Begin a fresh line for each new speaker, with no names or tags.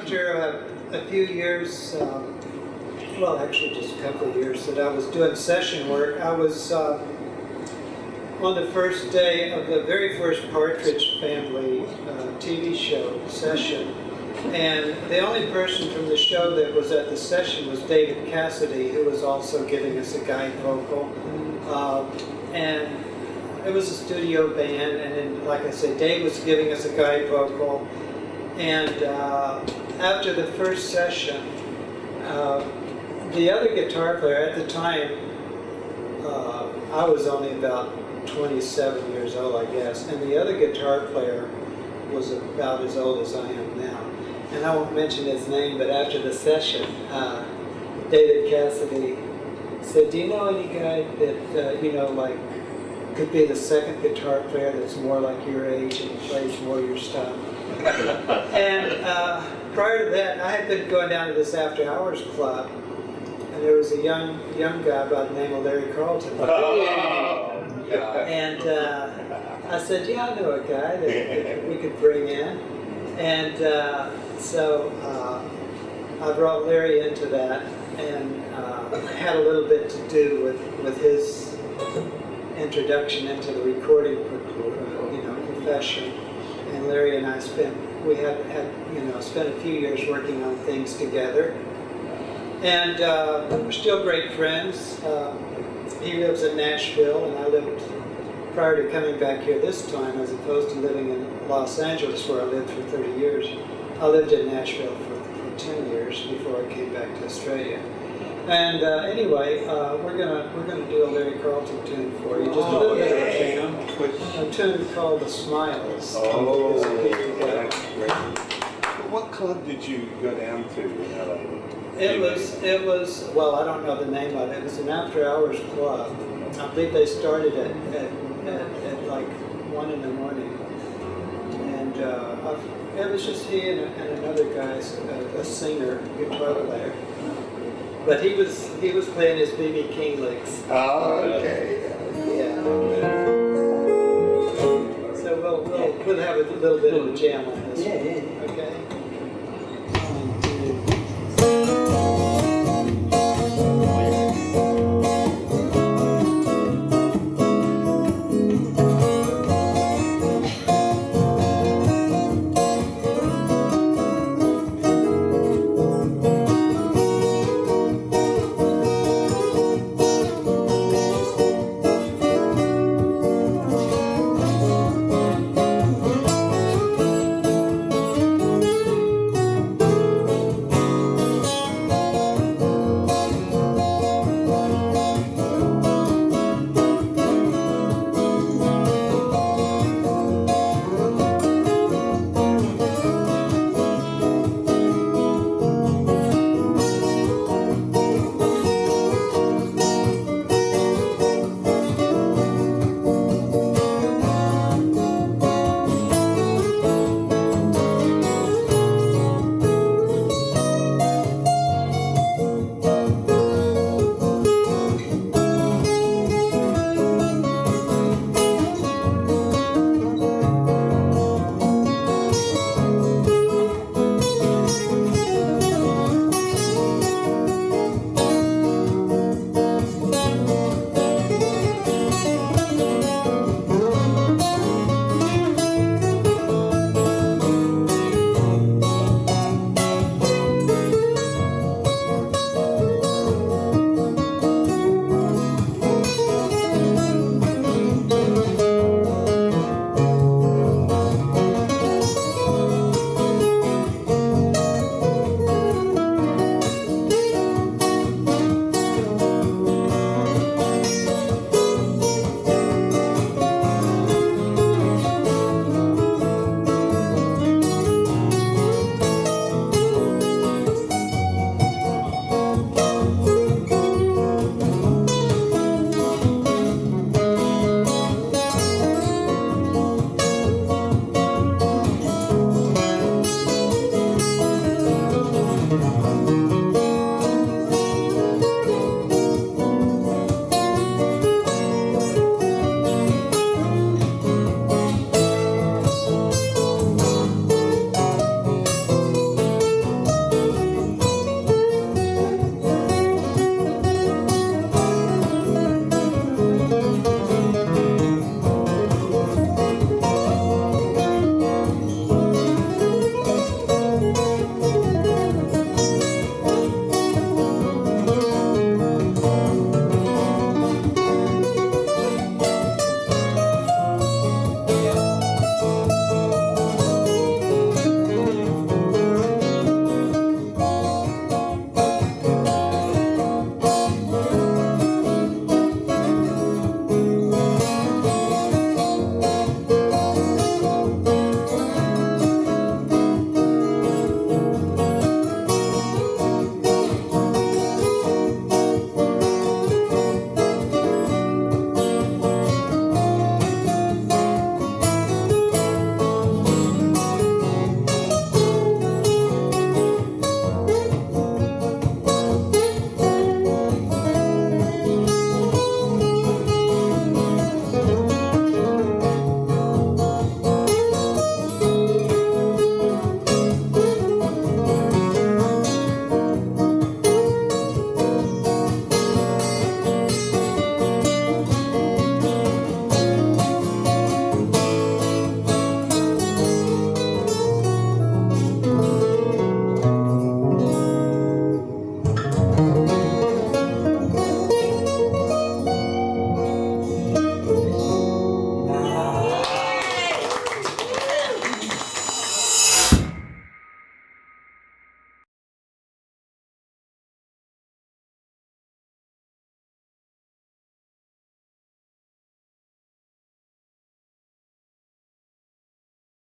after a few years, well, actually just a couple of years that I was doing session work, I was on the first day of the very first Partridge Family TV show session. And the only person from the show that was at the session was David Cassidy, who was also giving us a guide vocal. And it was a studio band, and then, like I said, Dave was giving us a guide vocal. And after the first session, the other guitar player at the time, I was only about 27 years old, I guess, and the other guitar player was about as old as I am now. And I won't mention his name, but after the session, David Cassidy said, "Do you know any guy that, you know, like, could be the second guitar player that's more like your age and plays more your stuff?" And prior to that, I had been going down to this after hours club, and there was a young guy by the name of Larry Carlton. And I said, "Yeah, I know a guy that we could bring in." And so I brought Larry into that, and had a little bit to do with his introduction into the recording, profession. And Larry and I spent a few years working on things together. And we're still great friends. He lives in Nashville, and I lived, prior to coming back here this time, as opposed to living in Los Angeles, where I lived for 30 years, I lived in Nashville for 10 years before I came back to Australia. And anyway, we're gonna do a Larry Carlton tune for you, just a little bit of a tune called "The Smiles."
Oh, that's great. What club did you go down to in LA?
It was, well, I don't know the name of it. It was an after-hours club. I believe they started at like 1 in the morning. And it was just he and another guy, a singer, guitar player. But he was playing his B.B. King licks.
Oh, okay.
Yeah. So we'll have a little bit of a jam on this one. Okay.